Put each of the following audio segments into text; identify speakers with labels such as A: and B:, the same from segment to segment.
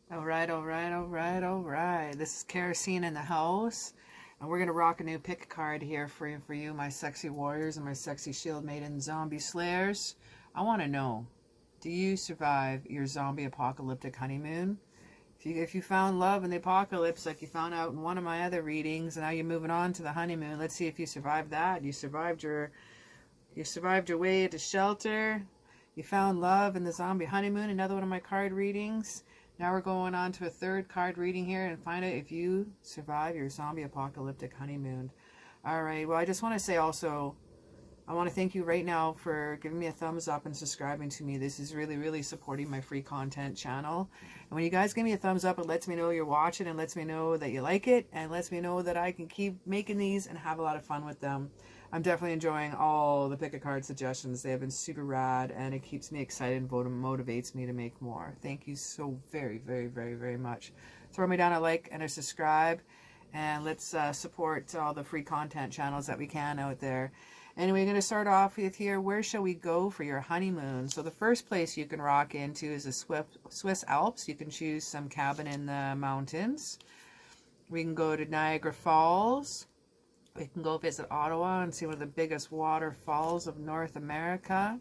A: All right, all right, all right, all right. This is CaraSeen in the house, and we're gonna rock a new pick a card here for you, my sexy warriors and my sexy shield maiden zombie slayers. I want to know, do you survive your zombie apocalyptic honeymoon? If you found love in the apocalypse, like you found out in one of my other readings, and now you're moving on to the honeymoon, let's see if you survived that. You survived your way to shelter. You found love in the zombie honeymoon, another one of my card readings. Now we're going on to a third card reading here and find out if you survive your zombie apocalyptic honeymoon. All right. Well, I just want to say also, I want to thank you right now for giving me a thumbs up and subscribing to me. This is really, really supporting my free content channel. And when you guys give me a thumbs up, it lets me know you're watching and lets me know that you like it and lets me know that I can keep making these and have a lot of fun with them. I'm definitely enjoying all the pick a card suggestions. They have been super rad and it keeps me excited and motivates me to make more. Thank you so very, very, very, very much. Throw me down a like and a subscribe, and let's support all the free content channels that we can out there. Anyway, we're going to start off with here, where shall we go for your honeymoon? So the first place you can rock into is the Swiss Alps. You can choose some cabin in the mountains. We can go to Niagara Falls. We can go visit Ottawa and see one of the biggest waterfalls of North America.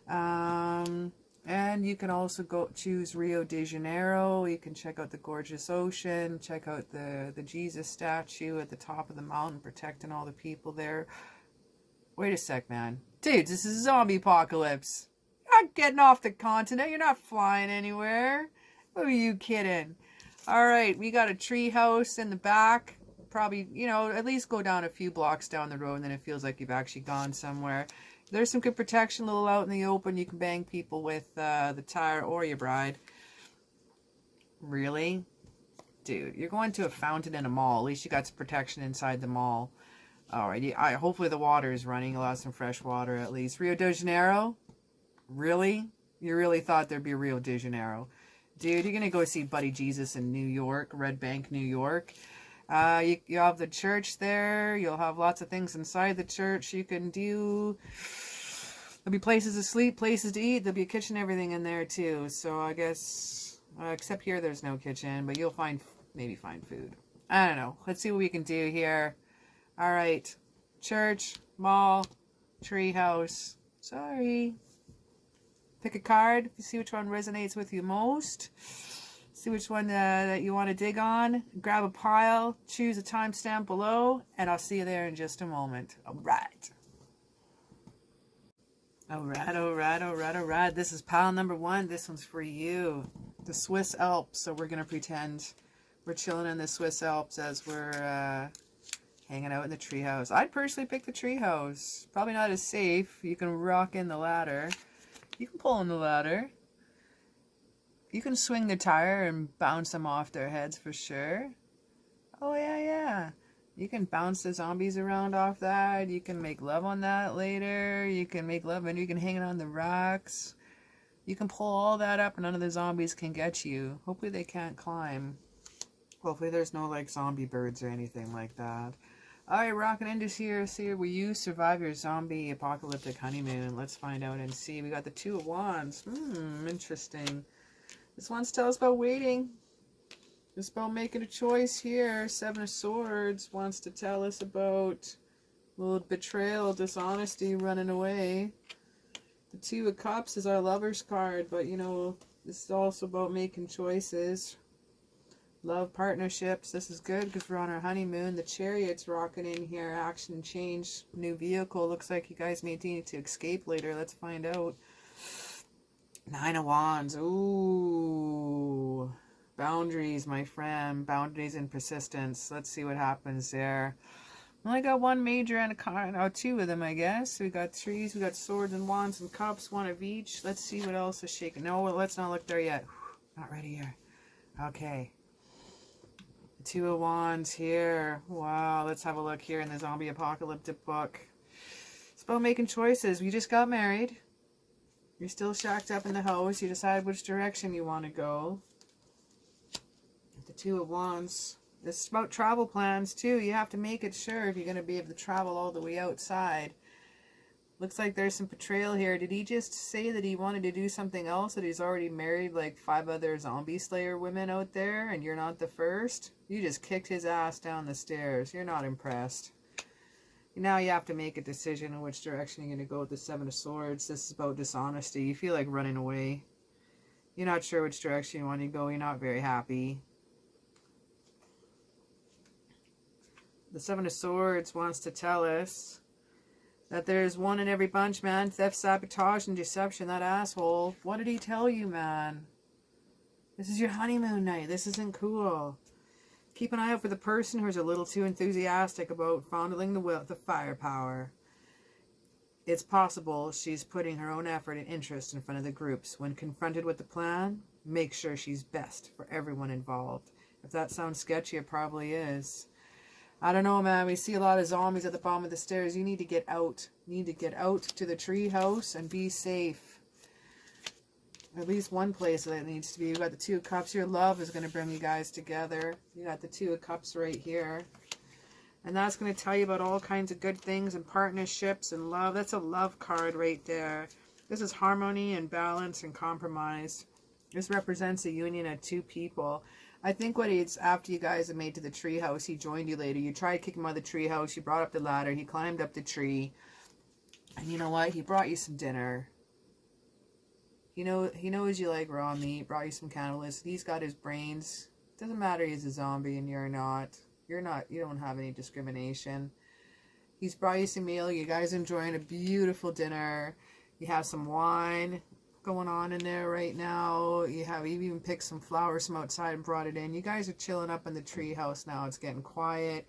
A: And you can also go choose Rio de Janeiro. You can check out the gorgeous ocean, check out the Jesus statue at the top of the mountain protecting all the people there. Wait a sec, man. Dudes, this is a zombie apocalypse. You're not getting off the continent. You're not flying anywhere. Who are you kidding? All right, we got a tree house in the back. Probably, at least go down a few blocks down the road and then it feels like you've actually gone somewhere. There's some good protection, a little out in the open. You can bang people with the tire or your bride. Really? Dude, you're going to a fountain in a mall. At least you got some protection inside the mall. Alright, hopefully the water is running. You'll have some fresh water at least. Rio de Janeiro? Really? You really thought there'd be a Rio de Janeiro? Dude, you're going to go see Buddy Jesus in New York, Red Bank, New York. You have the church there. You'll have lots of things inside the church you can do. There'll be places to sleep, places to eat. There'll be a kitchen, everything in there too. So I guess, except here there's no kitchen, but you'll maybe find food. I don't know. Let's see what we can do here. All right. Church, mall, tree house. Sorry. Pick a card. See which one resonates with you most. See which one that you want to dig on. Grab a pile. Choose a timestamp below. And I'll see you there in just a moment. All right. All right, all right, all right, all right. This is pile number 1. This one's for you. The Swiss Alps. So we're going to pretend we're chilling in the Swiss Alps as we're hanging out in the treehouse. I'd personally pick the treehouse. Probably not as safe. You can rock in the ladder. You can pull in the ladder. You can swing the tire and bounce them off their heads for sure. Oh, yeah, yeah. You can bounce the zombies around off that. You can make love on that later. You can make love and you can hang it on the rocks. You can pull all that up and none of the zombies can get you. Hopefully they can't climb. Hopefully there's no like zombie birds or anything like that. Alright, rocking into here. See, will you survive your zombie apocalyptic honeymoon? Let's find out and see. We got the 2 of Wands. Interesting. This one's tell us about waiting. It's about making a choice here. 7 of Swords wants to tell us about a little betrayal, dishonesty, running away. The 2 of Cups is our lover's card, but this is also about making choices. Love, partnerships. This is good because we're on our honeymoon. The Chariot's rocking in here. Action, change, new vehicle. Looks like you guys may need to escape later. Let's find out. 9 of Wands. Ooh. Boundaries, my friend. Boundaries and persistence. Let's see what happens there. We only got 1 major and a card. Oh, 2 of them, I guess. We got trees. We got swords and wands and cups. 1 of each. Let's see what else is shaking. No, let's not look there yet. Not ready here. Okay. 2 of Wands here. Wow, let's have a look here in the zombie apocalyptic book. It's about making choices. We just got married. You're still shacked up in the house. You decide which direction you want to go. The 2 of Wands. This is about travel plans too. You have to make it sure if you're going to be able to travel all the way outside. Looks like there's some betrayal here. Did he just say that he wanted to do something else? That he's already married like 5 other zombie slayer women out there and you're not the first? You just kicked his ass down the stairs. You're not impressed. Now you have to make a decision in which direction you're going to go with the 7 of Swords. This is about dishonesty. You feel like running away. You're not sure which direction you want to go. You're not very happy. The 7 of Swords wants to tell us that there's one in every bunch, man. Theft, sabotage, and deception. That asshole. What did he tell you, man? This is your honeymoon night. This isn't cool. Keep an eye out for the person who's a little too enthusiastic about fondling the firepower. It's possible she's putting her own effort and interest in front of the groups. When confronted with the plan, make sure she's best for everyone involved. If that sounds sketchy, it probably is. I don't know, man. We see a lot of zombies at the bottom of the stairs. You need to get out. You need to get out to the tree house and be safe. At least one place that it needs to be. We got the 2 of Cups. Your love is going to bring you guys together. You got the 2 of Cups right here. And that's going to tell you about all kinds of good things and partnerships and love. That's a love card right there. This is harmony and balance and compromise. This represents a union of 2 people. I think what it's after you guys have made to the tree house, he joined you later. You tried to kick him out of the tree house. You brought up the ladder. He climbed up the tree. And you know what? He brought you some dinner. He knows you like raw meat. Brought you some cannibalism. He's got his brains. Doesn't matter he's a zombie and you're not. You don't have any discrimination. He's brought you some meal. You guys enjoying a beautiful dinner. You have some wine going on in there right now. You even picked some flowers from outside and brought it in. You guys are chilling up in the tree house now. It's getting quiet.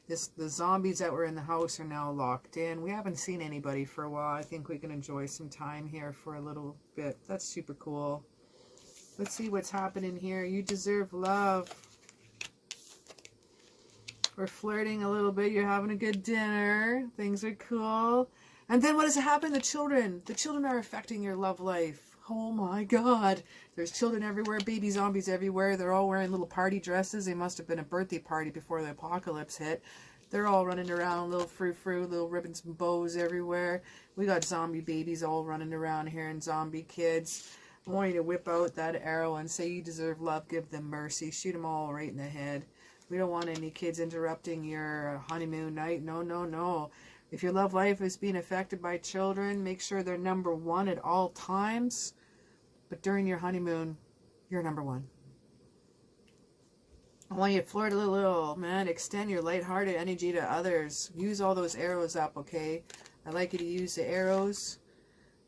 A: The zombies that were in the house are now locked in. We haven't seen anybody for a while. I think we can enjoy some time here for a little bit. That's super cool. Let's see what's happening here. You deserve love. We're flirting a little bit. You're having a good dinner. Things are cool. And then what does happen? The children. The children are affecting your love life. Oh my God. There's children everywhere. Baby zombies everywhere. They're all wearing little party dresses. They must have been a birthday party before the apocalypse hit. They're all running around. Little frou-frou. Little ribbons and bows everywhere. We got zombie babies all running around here and zombie kids. I want you to whip out that arrow and say you deserve love. Give them mercy. Shoot them all right in the head. We don't want any kids interrupting your honeymoon night. No, no, no. If your love life is being affected by children, make sure they're number 1 at all times. But during your honeymoon, you're number 1. I want you to flirt a little, man. Extend your lighthearted energy to others. Use all those arrows up, okay? I'd like you to use the arrows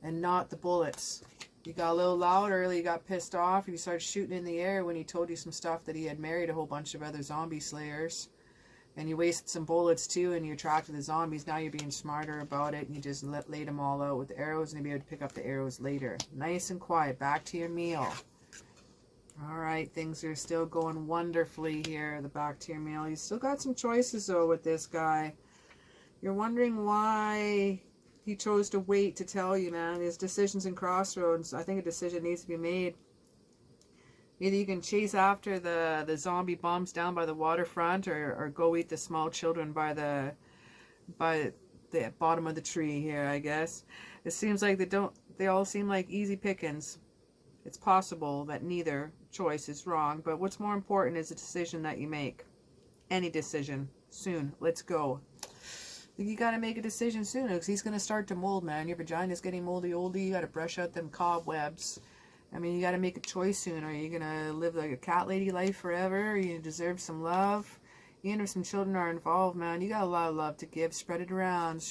A: and not the bullets. You got a little loud early, you got pissed off, and you started shooting in the air when he told you some stuff that he had married a whole bunch of other zombie slayers. And you wasted some bullets too, and you attracted the zombies. Now you're being smarter about it, and you just laid them all out with the arrows, and you'll be able to pick up the arrows later. Nice and quiet. Back to your meal. Alright, things are still going wonderfully here. The back to your meal. You still got some choices, though, with this guy. You're wondering why he chose to wait to tell you, man. His decisions and crossroads. I think a decision needs to be made. Either you can chase after the zombie bums down by the waterfront or go eat the small children by the bottom of the tree here, I guess. It seems like they all seem like easy pickings. It's possible that neither choice is wrong, but what's more important is the decision that you make. Any decision. Soon. Let's go. You got to make a decision soon because he's going to start to mold, man. Your vagina's getting moldy. You got to brush out them cobwebs. I mean, you got to make a choice soon. Are you going to live like a cat lady life forever? Or you deserve some love? Even if some children are involved, man, you got a lot of love to give. Spread it around,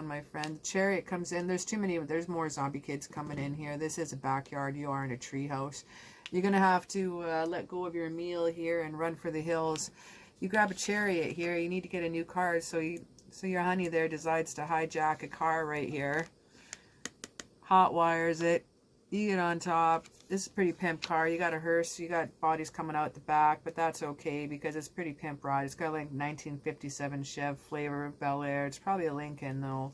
A: my friend. The Chariot comes in. There's too many. There's more zombie kids coming in here. This is a backyard. You are in a tree house. You're going to have to let go of your meal here and run for the hills. You grab a Chariot here. You need to get a new car. So your honey there decides to hijack a car right here. Hot wires it. You get on top. This is a pretty pimp car. You got a hearse. You got bodies coming out the back, but that's okay because it's pretty pimp ride. It's got like 1957 Chev flavor of Bel Air. It's probably a Lincoln though.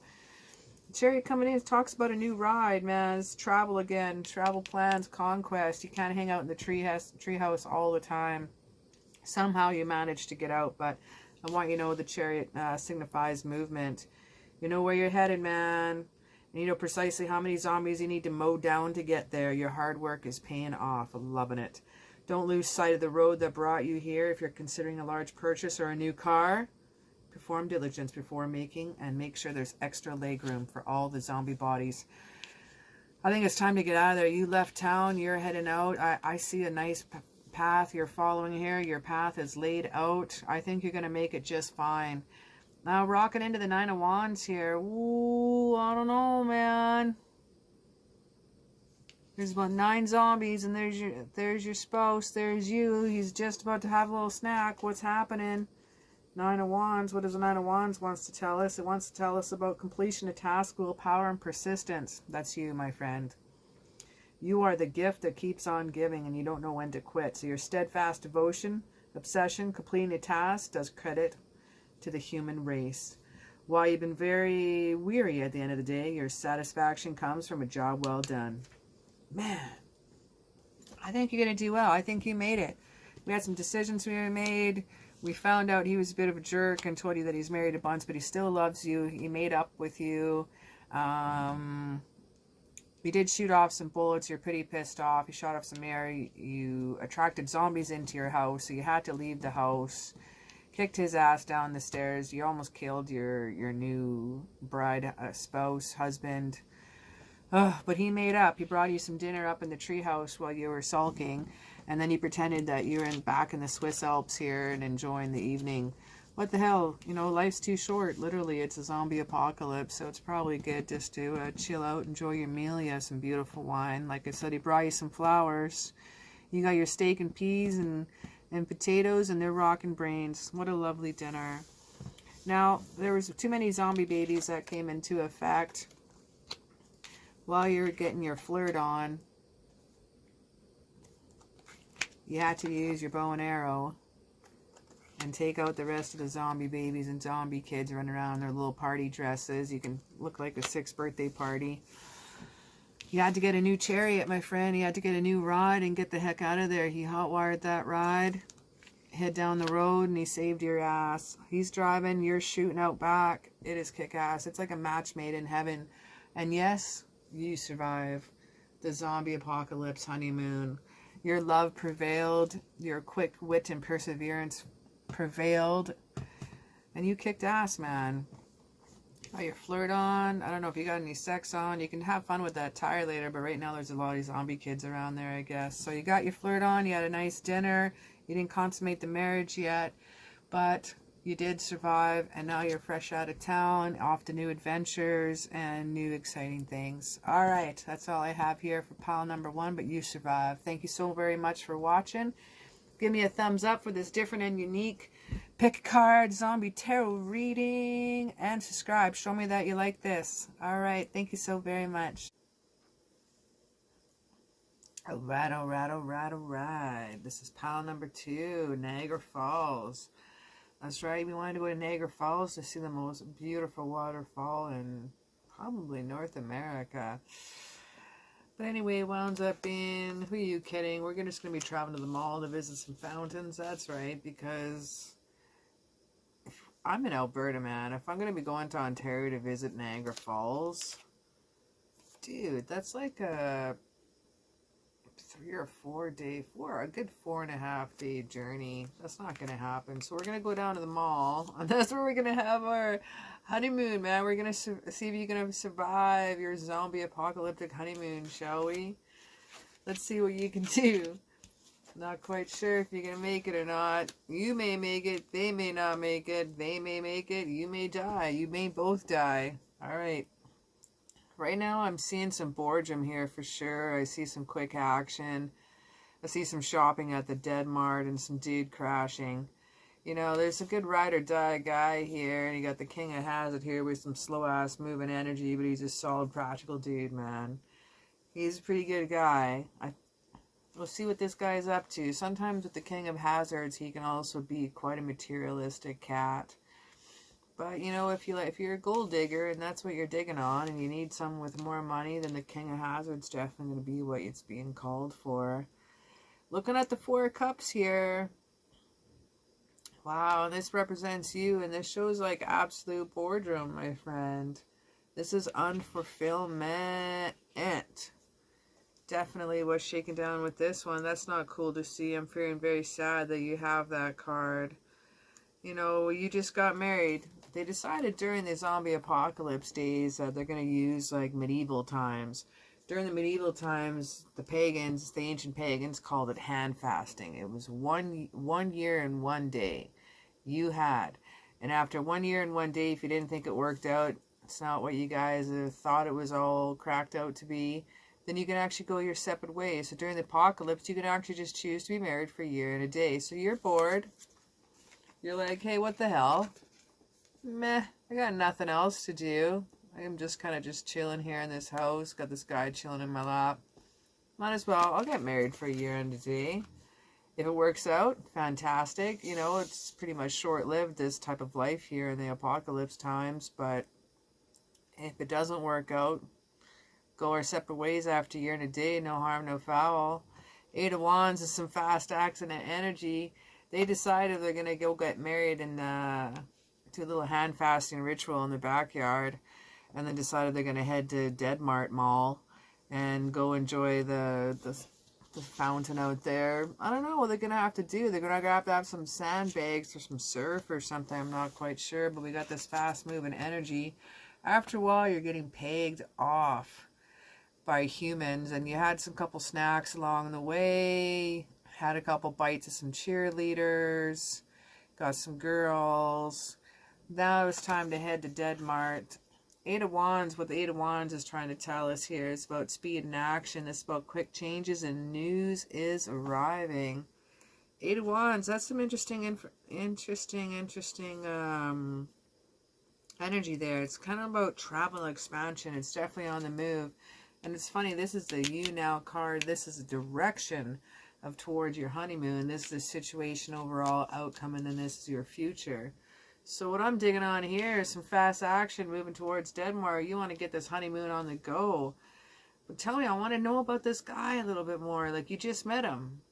A: Chariot coming in talks about a new ride, man. It's travel again. Travel plans, conquest. You can't hang out in the treehouse all the time. Somehow you manage to get out, but I want you to know the Chariot signifies movement. You know where you're headed, man. And you know precisely how many zombies you need to mow down to get there. Your hard work is paying off. I'm loving it. Don't lose sight of the road that brought you here. If you're considering a large purchase or a new car, perform diligence before making and make sure there's extra legroom for all the zombie bodies. I think it's time to get out of there. You left town. You're heading out. I see a nice path you're following here. Your path is laid out. I think you're going to make it just fine. Now, rocking into the Nine of Wands here. Ooh, I don't know, man. There's about 9 zombies, and there's your spouse. There's you. He's just about to have a little snack. What's happening? Nine of Wands. What does the Nine of Wands wants to tell us? It wants to tell us about completion of task, willpower, and persistence. That's you, my friend. You are the gift that keeps on giving, and you don't know when to quit. So your steadfast devotion, obsession, completing a task does credit to the human race. While you've been very weary at the end of the day, your satisfaction comes from a job well done. Man, I think you're going to do well. I think you made it. We had some decisions we made. We found out he was a bit of a jerk and told you that he's married a bunch, but he still loves you. He made up with you. You did shoot off some bullets. You're pretty pissed off. You shot off some air. You attracted zombies into your house, so you had to leave the house. Kicked his ass down the stairs. You almost killed your new bride, spouse, husband. But he made up. He brought you some dinner up in the treehouse while you were sulking, and then he pretended that you were back in the Swiss Alps here and enjoying the evening. What the hell? You know, life's too short. Literally, it's a zombie apocalypse, so it's probably good just to chill out, enjoy your meal. You have some beautiful wine. Like I said, he brought you some flowers. You got your steak and peas and potatoes, and they're rocking brains. What a lovely dinner. Now, there was too many zombie babies that came into effect while you were getting your flirt on. You had to use your bow and arrow and take out the rest of the zombie babies and zombie kids running around in their little party dresses. You can look like a 6th birthday party. You had to get a new chariot, my friend. You had to get a new ride and get the heck out of there. He hot-wired that ride, head down the road, and he saved your ass. He's driving, you're shooting out back. It is kick-ass. It's like a match made in heaven. And yes, you survive the zombie apocalypse honeymoon. Your love prevailed. Your quick wit and perseverance prevailed. And you kicked ass, man. Got your flirt on. I don't know if you got any sex on. You can have fun with that tire later, but right now there's a lot of zombie kids around there, I guess. So you got your flirt on. You had a nice dinner. You didn't consummate the marriage yet, but you did survive, and now you're fresh out of town, off to new adventures and new exciting things. All right, that's all I have here for pile number 1, but you survived. Thank you so very much for watching. Give me a thumbs up for this different and unique pick a card zombie tarot reading, and subscribe. Show me that you like this. All right, thank you so very much. All right, all right, all right, all right. This is pile number 2, Niagara Falls. That's right, we wanted to go to Niagara Falls to see the most beautiful waterfall in probably North America. But anyway, it wound up being, who are you kidding? We're just going to be traveling to the mall to visit some fountains. That's right, because I'm in Alberta, man. If I'm going to be going to Ontario to visit Niagara Falls, dude, that's like a 3 or 4 day, a good 4.5 day journey. That's not going to happen. So we're going to go down to the mall, and that's where we're going to have our honeymoon, man. We're going to see if you're going to survive your zombie apocalyptic honeymoon, shall we? Let's see what you can do. Not quite sure if you're going to make it or not. You may make it. They may not make it. They may make it. You may die. You may both die. All right. Right now, I'm seeing some boredom here for sure. I see some quick action. I see some shopping at the Dead Mart and some dude crashing. You know, there's a good ride or die guy here, and you got the King of Hazard here with some slow-ass moving energy, but he's a solid, practical dude, man. He's a pretty good guy. We'll see what this guy's up to. Sometimes with the King of Hazards, he can also be quite a materialistic cat. But, you know, if you're a gold digger and that's what you're digging on and you need someone with more money, then the King of Hazards definitely going to be what it's being called for. Looking at the 4 of Cups here. Wow, this represents you, and this shows like absolute boredom, my friend. This is unfulfillment. Definitely what's shaking down with this one. That's not cool to see. I'm feeling very sad that you have that card. You know, you just got married. They decided during the zombie apocalypse days that they're going to use like medieval times. During the medieval times, the pagans, the ancient pagans, called it hand fasting. It was one year and 1 day you had. And after 1 year and 1 day, if you didn't think it worked out, it's not what you guys thought it was all cracked out to be, then you can actually go your separate ways. So during the apocalypse, you can actually just choose to be married for a year and a day. So you're bored. You're like, hey, what the hell? Meh, I got nothing else to do. I'm just kind of just chilling here in this house. Got this guy chilling in my lap. Might as well. I'll get married for a year and a day. If it works out, fantastic. You know, it's pretty much short-lived, this type of life here in the apocalypse times. But if it doesn't work out, go our separate ways after a year and a day. No harm, no foul. 8 of Wands is some fast accident energy. They decided they're going to go get married and do a little hand fasting ritual in the backyard. And then decided they're going to head to Dead Mart Mall and go enjoy the fountain out there. I don't know what they're going to have to do. They're going to have some sandbags or some surf or something. I'm not quite sure. But we got this fast moving energy. After a while, you're getting pegged off by humans. And you had some couple snacks along the way. Had a couple bites of some cheerleaders, got some girls. Now it's time to head to Dead Mart. 8 of Wands, what the 8 of Wands is trying to tell us here is about speed and action. It's about quick changes and news is arriving. 8 of Wands, that's some interesting energy there. It's kind of about travel expansion. It's definitely on the move. And it's funny, this is the You Now card. This is a direction of towards your honeymoon. This is the situation, overall outcome, and then this is your future. So what I'm digging on here is some fast action moving towards Dead Mart. You want to get this honeymoon on the go. But tell me, I want to know about this guy a little bit more. Like, you just met him.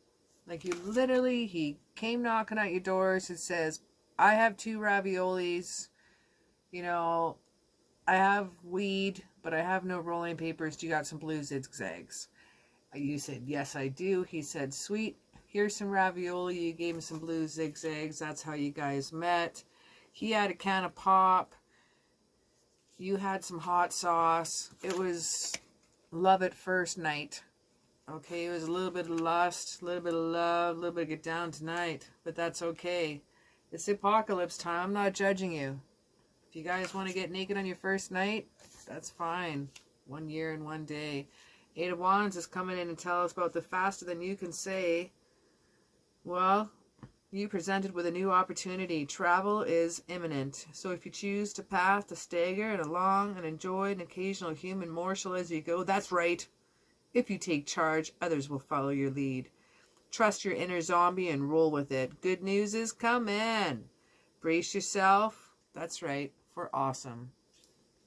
A: Like, you literally, he came knocking at your doors. It says, I have 2 raviolis. You know, I have weed, but I have no rolling papers. Do you got some blue zigzags? You said, yes, I do. He said, sweet, here's some ravioli. You gave him some blue zigzags. That's how you guys met. He had a can of pop. You had some hot sauce. It was love at first night. Okay, it was a little bit of lust, a little bit of love, a little bit of get down tonight. But that's okay. It's the apocalypse time. I'm not judging you. If you guys want to get naked on your first night, that's fine. 1 year and 1 day. 8 of Wands is coming in and tell us about the faster than you can say. Well, you presented with a new opportunity. Travel is imminent. So if you choose to pass, to stagger and along and enjoy an occasional human morsel as you go, that's right. If you take charge, others will follow your lead. Trust your inner zombie and roll with it. Good news is coming. Brace yourself. That's right. For awesome.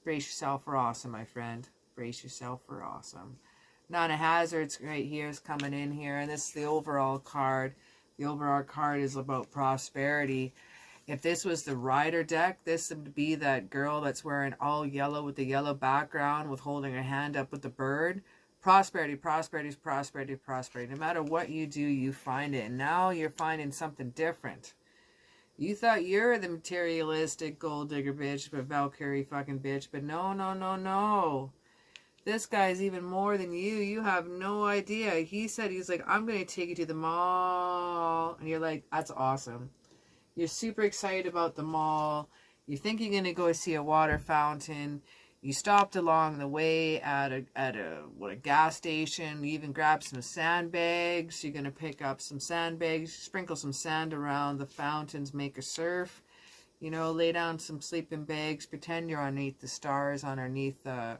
A: Brace yourself for awesome, my friend. Brace yourself for awesome. 9 of Hazards right here is coming in here. And this is the overall card. The overall card is about prosperity. If this was the Rider deck, this would be that girl that's wearing all yellow with the yellow background with holding her hand up with the bird. Prosperity, prosperity, prosperity, prosperity. No matter what you do, you find it. And now you're finding something different. You thought you're the materialistic gold digger bitch, but Valkyrie fucking bitch. But no, no, no, no. This guy's even more than you. You have no idea. He said, he's like, I'm going to take you to the mall. And you're like, that's awesome. You're super excited about the mall. You think you're going to go see a water fountain. You stopped along the way at a gas station. You even grabbed some sandbags. You're going to pick up some sandbags, sprinkle some sand around the fountains, make a surf. You know, lay down some sleeping bags. Pretend you're underneath the stars, underneath the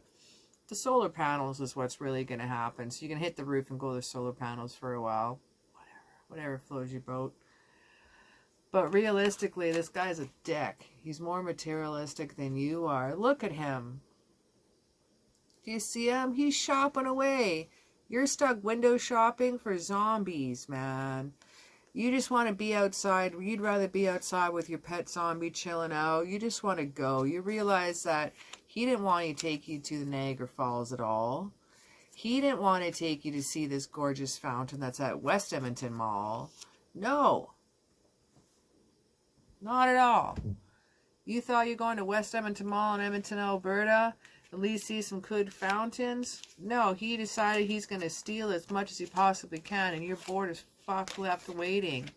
A: solar panels is what's really going to happen. So you can hit the roof and go to the solar panels for a while. Whatever floats your boat. But realistically, this guy's a dick. He's more materialistic than you are. Look at him. Do you see him? He's shopping away. You're stuck window shopping for zombies, man. You just want to be outside. You'd rather be outside with your pet zombie chilling out. You just want to go. You realize that he didn't want to take you to the Niagara Falls at all. He didn't want to take you to see this gorgeous fountain that's at West Edmonton Mall. No. Not at all. You thought you were going to West Edmonton Mall in Edmonton, Alberta, at least see some good fountains? No, he decided he's going to steal as much as he possibly can, and you're bored as fuck left waiting.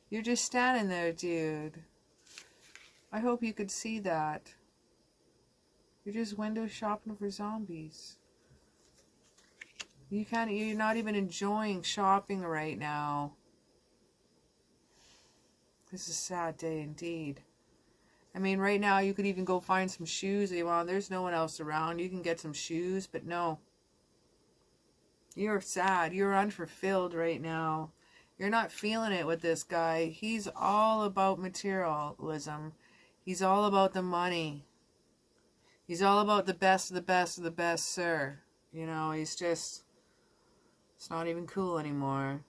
A: You're just standing there, dude. I hope you could see that. You're just window shopping for zombies. You're not even enjoying shopping right now. This is a sad day indeed. I mean, right now you could even go find some shoes that you want. There's no one else around. You can get some shoes, but no. You're sad. You're unfulfilled right now. You're not feeling it with this guy. He's all about materialism. He's all about the money. He's all about the best of the best of the best, sir. You know, it's not even cool anymore.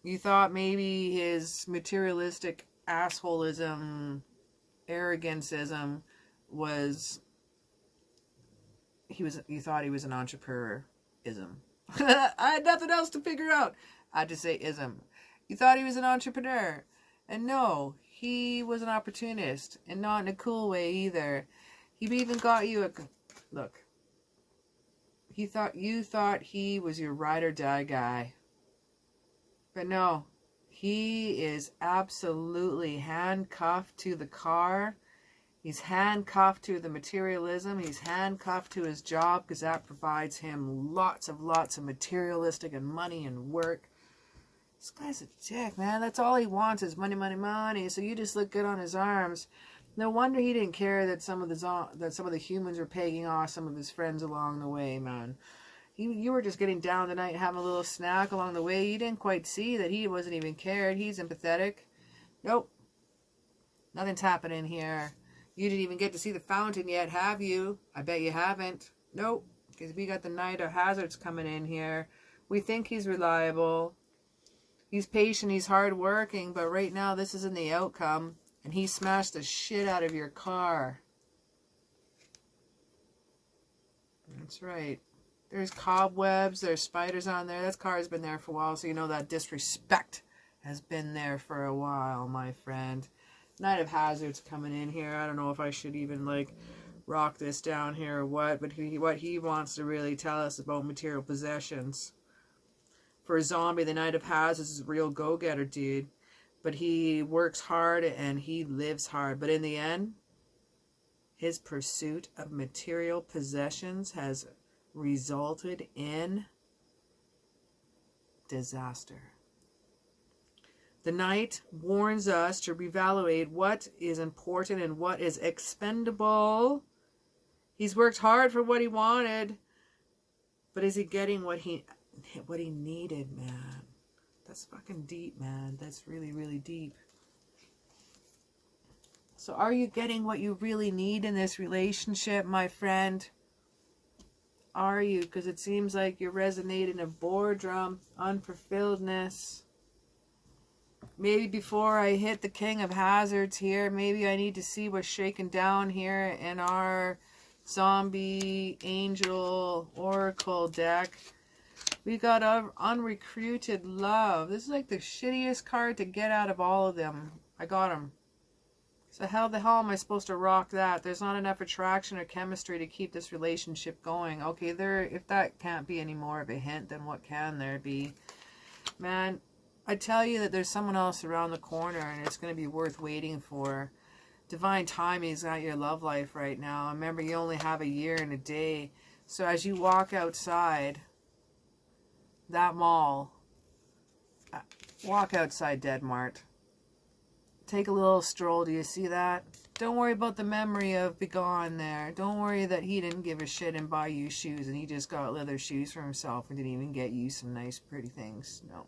A: You thought maybe his materialistic assholism, arroganceism you thought he was an entrepreneurism. I had nothing else to figure out. I had to say ism. You thought he was an entrepreneur. And no, he was an opportunist. And not in a cool way either. He even got you look. You thought he was your ride or die guy. But no. He is absolutely handcuffed to the car. He's handcuffed to the materialism. He's handcuffed to his job because that provides him lots of materialistic and money and work. This guy's a dick, man. That's all he wants is money, money, money. So you just look good on his arms. No wonder he didn't care that some of the humans were pegging off some of his friends along the way, man. You were just getting down tonight, having a little snack along the way. You didn't quite see that he wasn't even cared. He's empathetic. Nope. Nothing's happening here. You didn't even get to see the fountain yet, have you? I bet you haven't. Nope. Because we got the night of hazards coming in here. We think he's reliable. He's patient. He's hardworking. But right now, this isn't the outcome. And he smashed the shit out of your car. That's right. There's cobwebs. There's spiders on there. That car's been there for a while. So you know that disrespect has been there for a while, my friend. Night of hazards coming in here. I don't know if I should even rock this down here or what. But what he wants to really tell us about material possessions. For a zombie, the Night of Hazards is a real go-getter, dude. But he works hard and he lives hard. But in the end, his pursuit of material possessions has resulted in disaster. The Knight warns us to reevaluate what is important and what is expendable. He's worked hard for what he wanted, but is he getting what he needed, man? That's fucking deep, man. That's really, really deep. So are you getting what you really need in this relationship, my friend? Are you? Because it seems like you're resonating a boredom, unfulfilledness. Maybe before I hit the King of Hazards here, maybe I need to see what's shaking down here in our Zombie Angel Oracle deck. We got Unrecruited Love. This is like the shittiest card to get out of all of them. I got him. So how the hell am I supposed to rock that? There's not enough attraction or chemistry to keep this relationship going. Okay, if that can't be any more of a hint, then what can there be? Man, I tell you that there's someone else around the corner and it's going to be worth waiting for. Divine timing is not your love life right now. Remember, you only have a year and a day. So as you walk outside that mall, walk outside Dead Mart. Take a little stroll. Do you see that? Don't worry about the memory of Begone there. Don't worry that he didn't give a shit and buy you shoes and he just got leather shoes for himself and didn't even get you some nice pretty things. No.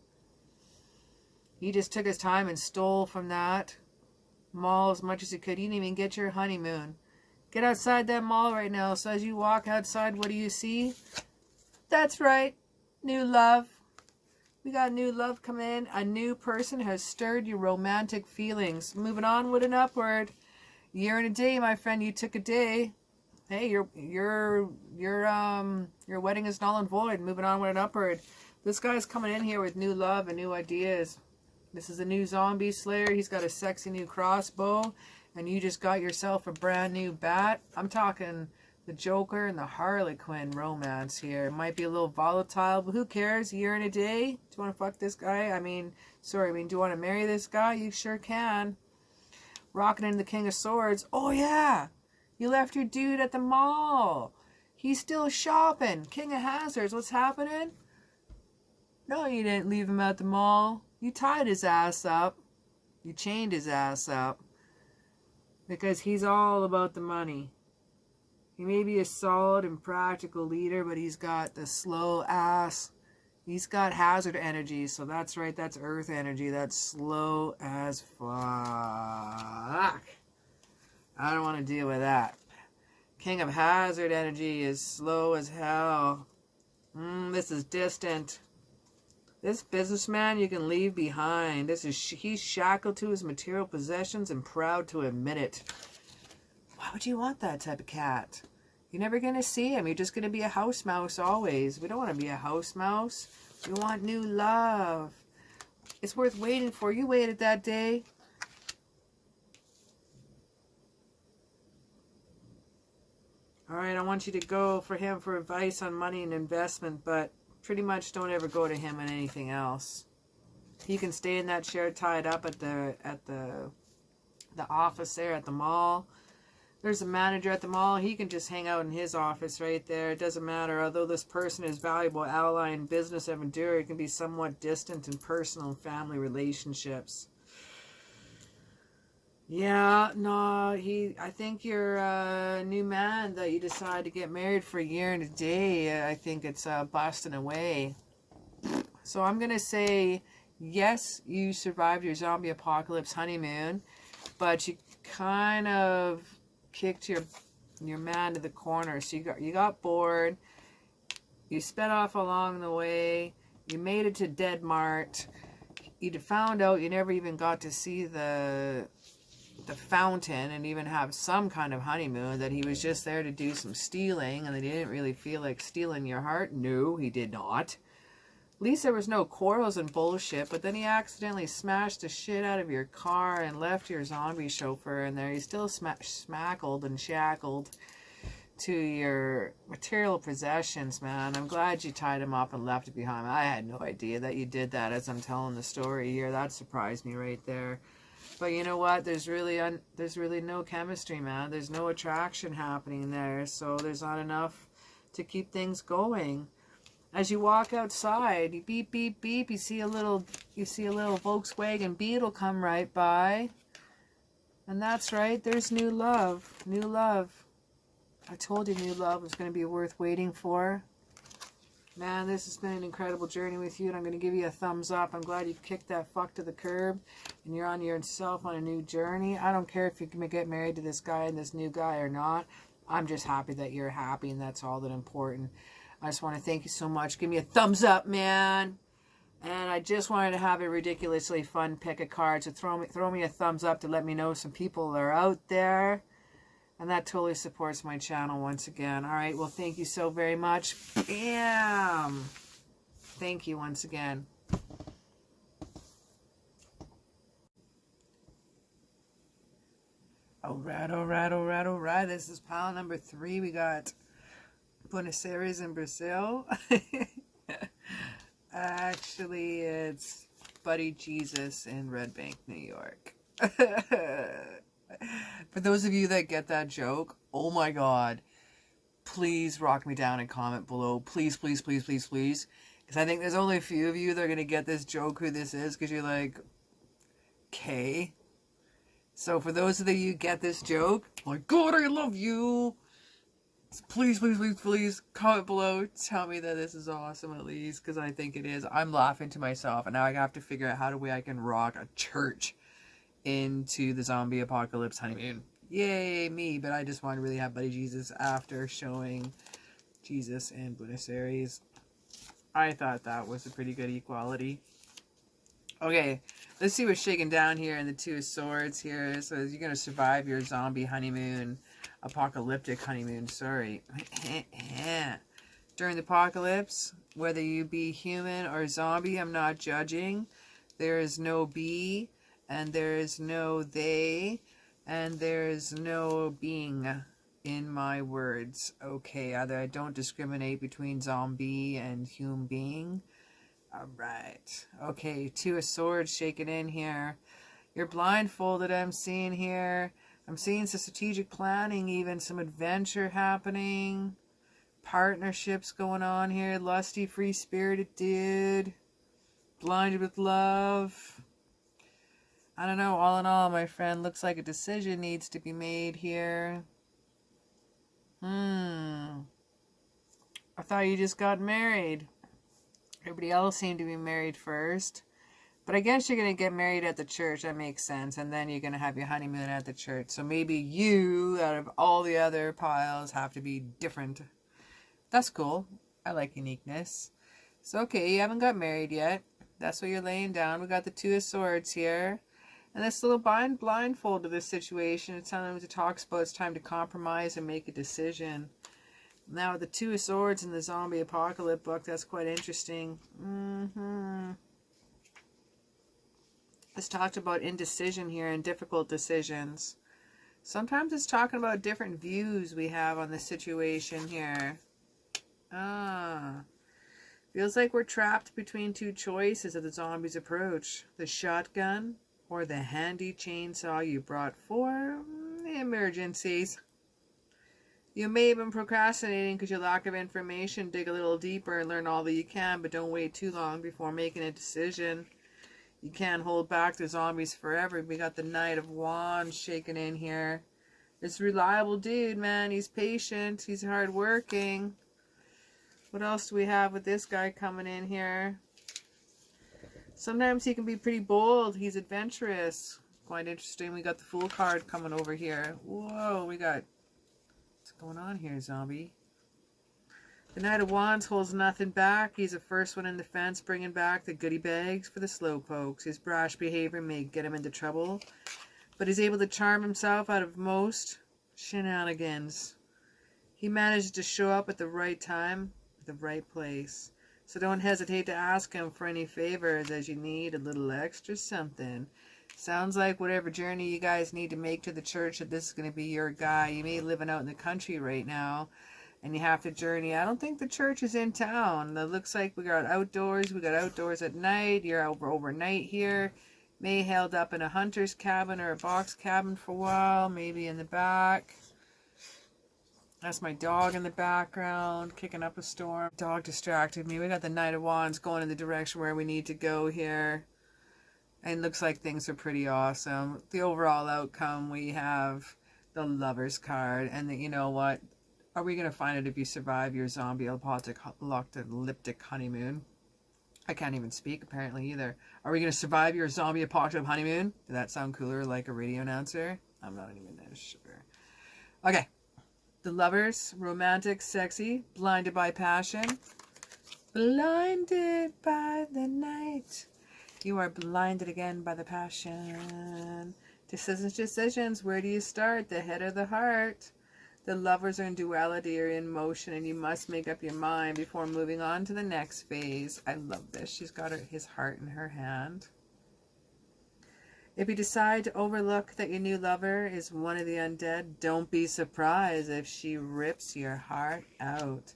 A: He just took his time and stole from that mall as much as he could. He didn't even get your honeymoon. Get outside that mall right now. So as you walk outside, what do you see? That's right. New love. We got new love coming in. A new person has stirred your romantic feelings. Moving onward and upward. Year and a day, my friend. You took a day. Hey, your wedding is null and void. Moving onward and upward. This guy's coming in here with new love and new ideas. This is a new zombie slayer. He's got a sexy new crossbow. And you just got yourself a brand new bat. I'm talking the Joker and the Harley Quinn romance here. It might be a little volatile, but who cares? Year and a day. Do you want to fuck this guy? do you want to marry this guy? You sure can. Rocking in the King of Swords. Oh yeah, you left your dude at the mall. He's still shopping. King of Hazards. What's happening? No, you didn't leave him at the mall. You tied his ass up. You chained his ass up. Because he's all about the money. He may be a solid and practical leader, but he's got the slow ass. He's got hazard energy, so that's right, that's earth energy. That's slow as fuck. I don't want to deal with that. King of Hazard energy is slow as hell. This is distant. This businessman you can leave behind. He's shackled to his material possessions and proud to admit it. Why would you want that type of cat? You're never going to see him. You're just going to be a house mouse always. We don't want to be a house mouse. We want new love. It's worth waiting for. You waited that day. All right, I want you to go for him for advice on money and investment, but pretty much don't ever go to him on anything else. He can stay in that chair tied up at the office there at the mall. There's a manager at the mall. He can just hang out in his office right there. It doesn't matter. Although this person is valuable ally in business endeavor, it can be somewhat distant in personal and family relationships. Yeah, no, I think you're a new man that you decide to get married for a year and a day. I think it's busting away. So I'm going to say, yes, you survived your zombie apocalypse honeymoon, but you kind of kicked your man to the corner. So you got bored. You sped off along the way. You made it to Dead Mart. You found out you never even got to see the fountain and even have some kind of honeymoon, that he was just there to do some stealing and that he didn't really feel like stealing your heart. No, he did not. At least there was no quarrels and bullshit, but then he accidentally smashed the shit out of your car and left your zombie chauffeur in there. He's still smackled and shackled to your material possessions, man. I'm glad you tied him up and left it behind. I had no idea that you did that as I'm telling the story here. That surprised me right there. But you know what? There's really no chemistry, man. There's no attraction happening there, so there's not enough to keep things going. As you walk outside, you beep beep beep. You see a little Volkswagen Beetle come right by, and that's right. There's new love, new love. I told you new love was going to be worth waiting for. Man, this has been an incredible journey with you, and I'm going to give you a thumbs up. I'm glad you kicked that fuck to the curb, and you're on yourself on a new journey. I don't care if you can get married to this guy and this new guy or not. I'm just happy that you're happy, and that's all that important. I just want to thank you so much. Give me a thumbs up, man. And I just wanted to have a ridiculously fun pick a card, so throw me a thumbs up to let me know some people are out there. And that totally supports my channel once again. All right, well, thank you so very much. Bam! Thank you once again. All right, all right, all right, all right. This is pile number 3. We got Buenos Aires in Brazil. Actually, it's Buddy Jesus in Red Bank, New York. For those of you that get that joke, oh my god, please rock me down and comment below. Please, please, please, please, please. Because I think there's only a few of you that are going to get this joke who this is, because you're like, okay. So for those of you who get this joke, my god, I love you. Please, please, please, please comment below. Tell me that this is awesome at least, because I think it is. I'm laughing to myself, and now I have to figure out how I can rock a church into the zombie apocalypse honeymoon. Yay, me. But I just want to really have Buddy Jesus after showing Jesus in Buenos Aires. I thought that was a pretty good equality. Okay, let's see what's shaking down here in the Two of Swords here. So you're going to survive your zombie honeymoon, apocalyptic honeymoon, sorry. During the apocalypse, whether you be human or zombie, I'm not judging. There is no be, and there is no they, and there is no being in my words. Okay, I don't discriminate between zombie and human being. Alright. Okay, Two of Swords shaking in here. You're blindfolded, I'm seeing here. I'm seeing some strategic planning, even some adventure happening. Partnerships going on here. Lusty, free-spirited dude. Blinded with love. I don't know, all in all, my friend, looks like a decision needs to be made here. I thought you just got married. Everybody else seemed to be married first. But I guess you're going to get married at the church. That makes sense. And then you're going to have your honeymoon at the church. So maybe you, out of all the other piles, have to be different. That's cool. I like uniqueness. So, okay, you haven't got married yet. That's what you're laying down. We got the Two of Swords here. And this little blindfold to this situation. It's time to talk about it's time to compromise and make a decision. Now, the Two of Swords in the Zombie Apocalypse book, that's quite interesting. It's talked about indecision here and difficult decisions. Sometimes it's talking about different views we have on the situation here. Feels like we're trapped between two choices as the zombies approach. The shotgun or the handy chainsaw you brought for emergencies. You may have been procrastinating because you lack of information. Dig a little deeper and learn all that you can, but don't wait too long before making a decision. You can't hold back the zombies forever. We got the Knight of Wands shaking in here. This reliable dude, man. He's patient. He's hardworking. What else do we have with this guy coming in here? Sometimes he can be pretty bold. He's adventurous. Quite interesting. We got the Fool card coming over here. Whoa, we got... What's going on here, zombie? The Knight of Wands holds nothing back. He's the first one in the fence, bringing back the goodie bags for the slowpokes. His brash behavior may get him into trouble, but he's able to charm himself out of most shenanigans. He manages to show up at the right time, at the right place. So don't hesitate to ask him for any favors as you need a little extra something. Sounds like whatever journey you guys need to make to the church, that this is going to be your guy. You may be living out in the country right now, and you have to journey. I don't think the church is in town. It looks like we got outdoors. We got outdoors at night. You're overnight here. May held up in a hunter's cabin or a box cabin for a while. Maybe in the back. That's my dog in the background, kicking up a storm. Dog distracted me. We got the Knight of Wands going in the direction where we need to go here. And looks like things are pretty awesome. The overall outcome, we have the Lover's card. And you know what? Are we going to find it if you survive your zombie apocalyptic honeymoon? I can't even speak apparently either. Are we going to survive your zombie apocalyptic honeymoon? Did that sound cooler like a radio announcer? I'm not even sure. Okay. The Lovers, romantic, sexy, blinded by passion. Blinded by the night. You are blinded again by the passion. Decisions. Where do you start? The head or the heart? The Lovers are in duality or in motion, and you must make up your mind before moving on to the next phase. I love this. She's got his heart in her hand. If you decide to overlook that your new lover is one of the undead, don't be surprised if she rips your heart out.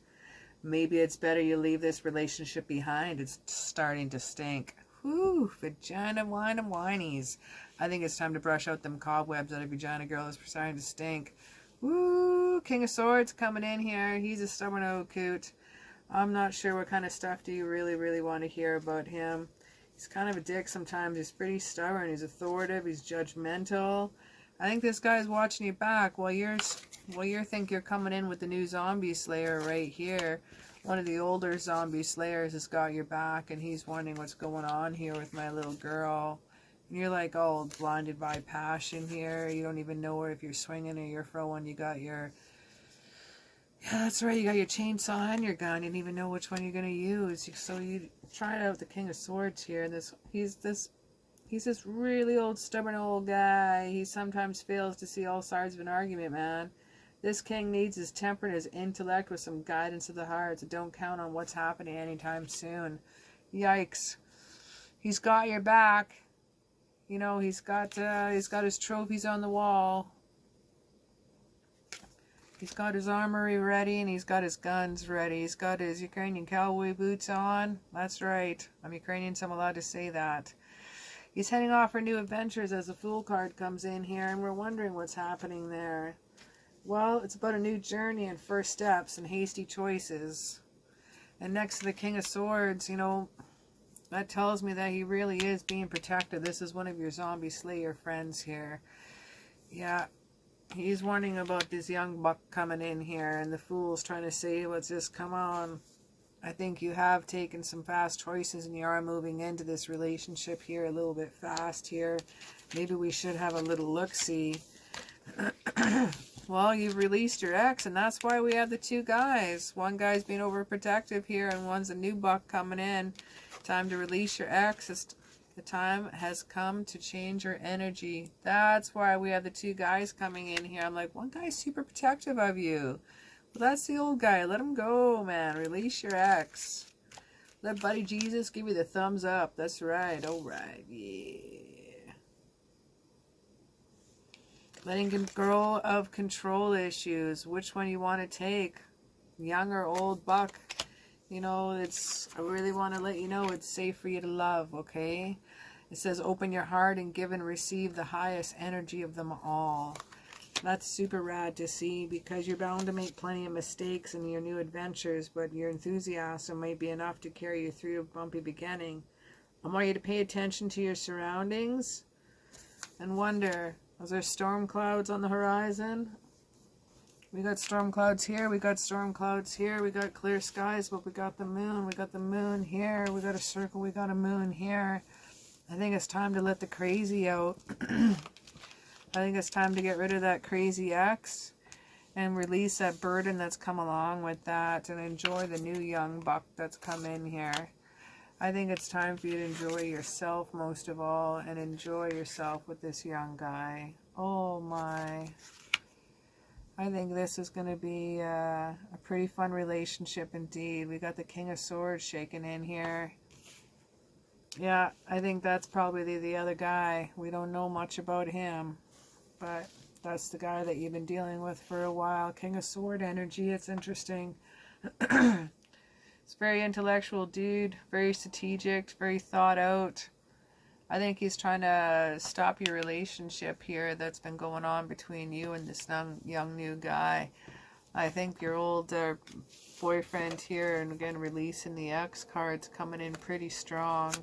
A: Maybe it's better you leave this relationship behind. It's starting to stink. Whew, vagina, wine, and whinies. I think it's time to brush out them cobwebs out of vagina girl. It's starting to stink. Woo, King of Swords coming in here. He's a stubborn old coot. I'm not sure what kind of stuff do you really want to hear about him. He's kind of a dick sometimes. He's pretty stubborn. He's authoritative. He's judgmental. I think this guy's watching you back while you think you're coming in with the new zombie slayer right here. One of the older zombie slayers has got your back, and he's wondering what's going on here with my little girl. And you're like all blinded by passion here. You don't even know if you're swinging or you're throwing. You got your Yeah, that's right. You got your chainsaw and your gun. You didn't even know which one you're going to use. So you tried out the King of Swords here. He's this really old, stubborn old guy. He sometimes fails to see all sides of an argument, man. This king needs his temper and his intellect with some guidance of the heart. So don't count on what's happening anytime soon. Yikes. He's got your back. You know, he's got his trophies on the wall. He's got his armory ready, and he's got his guns ready. He's got his Ukrainian cowboy boots on. That's right. I'm Ukrainian, so I'm allowed to say that. He's heading off for new adventures as the Fool card comes in here, and we're wondering what's happening there. Well, it's about a new journey and first steps and hasty choices. And next to the King of Swords, you know, that tells me that he really is being protected. This is one of your zombie slayer friends here. Yeah, he's warning about this young buck coming in here, and the Fool's trying to say, what's this? Come on. I think you have taken some fast choices, and you are moving into this relationship here a little bit fast here. Maybe we should have a little look-see. Well, you've released your ex, and that's why we have the two guys. One guy's being overprotective here, and one's a new buck coming in. Time to release your ex. The time has come to change your energy. That's why we have the two guys coming in here. I'm like, one guy's super protective of you. Well, that's the old guy. Let him go, man. Release your ex. Let Buddy Jesus give you the thumbs up. That's right. All right. Yeah. Letting go of control issues. Which one you want to take? Young or old buck? You know, I really want to let you know it's safe for you to love, okay? It says open your heart and give and receive the highest energy of them all. That's super rad to see, because you're bound to make plenty of mistakes in your new adventures, but your enthusiasm might be enough to carry you through a bumpy beginning. I want you to pay attention to your surroundings and wonder, is there storm clouds on the horizon? We got storm clouds here, we got storm clouds here, we got clear skies, but we got the moon here, we got a circle, we got a moon here. I think it's time to let the crazy out. I think it's time to get rid of that crazy ex and release that burden that's come along with that, and enjoy the new young buck that's come in here. I think it's time for you to enjoy yourself most of all, and enjoy yourself with this young guy. Oh my. I think this is going to be a pretty fun relationship indeed. We got the King of Swords shaking in here. Yeah, I think that's probably the other guy. We don't know much about him, but that's the guy that you've been dealing with for a while. King of Sword energy, it's interesting. It's very intellectual dude, very strategic, very thought out. I think he's trying to stop your relationship here that's been going on between you and this young new guy. I think your old boyfriend here, and again releasing the X cards, coming in pretty strong.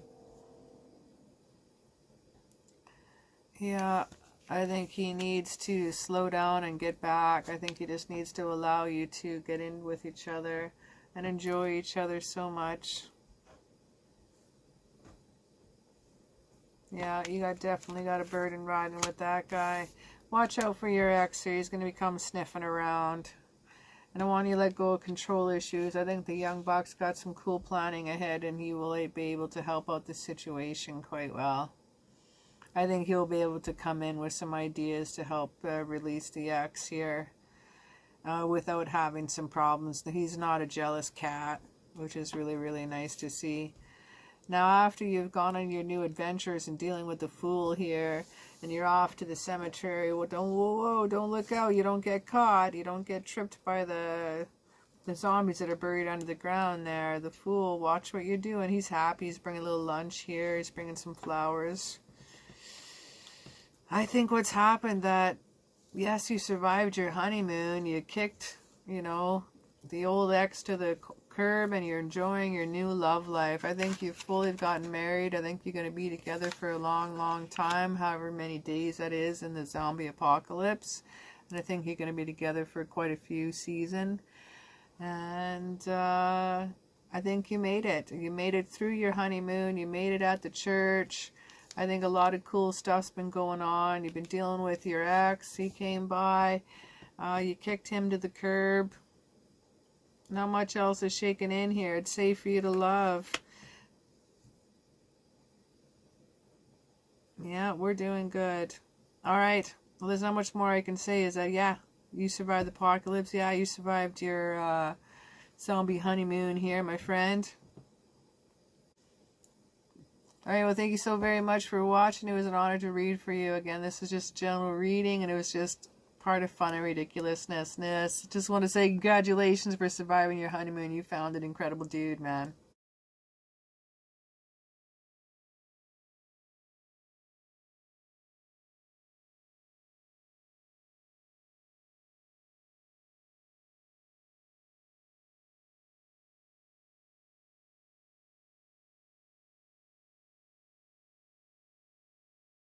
A: Yeah, I think he needs to slow down and get back. I think he just needs to allow you to get in with each other and enjoy each other so much. Yeah, you definitely got a burden riding with that guy. Watch out for your ex here. He's going to become sniffing around. And I want you to let go of control issues. I think the young buck's got some cool planning ahead, and he will be able to help out the situation quite well. I think he'll be able to come in with some ideas to help release the ex here without having some problems. He's not a jealous cat, which is really, really nice to see. Now, after you've gone on your new adventures and dealing with the Fool here, and you're off to the cemetery, well, don't look out. You don't get caught. You don't get tripped by the zombies that are buried under the ground there. The Fool, watch what you're doing. He's happy. He's bringing a little lunch here. He's bringing some flowers. I think what's happened that, yes, you survived your honeymoon. You kicked, the old ex to the curb, and you're enjoying your new love life. I think you've fully gotten married. I think you're going to be together for a long, long time, however many days that is in the zombie apocalypse. And I think you're going to be together for quite a few seasons. And I think you made it. You made it through your honeymoon. You made it at the church. I think a lot of cool stuff's been going on. You've been dealing with your ex. He came by. You kicked him to the curb. Not much else is shaking in here. It's safe for you to love. Yeah, we're doing good. All right. Well, there's not much more I can say. Is that, yeah, you survived the apocalypse. Yeah, you survived your zombie honeymoon here, my friend. All right, well, thank you so very much for watching. It was an honor to read for you. Again, this is just general reading, and it was just part of fun and ridiculousness. Just want to say congratulations for surviving your honeymoon. You found an incredible dude, man.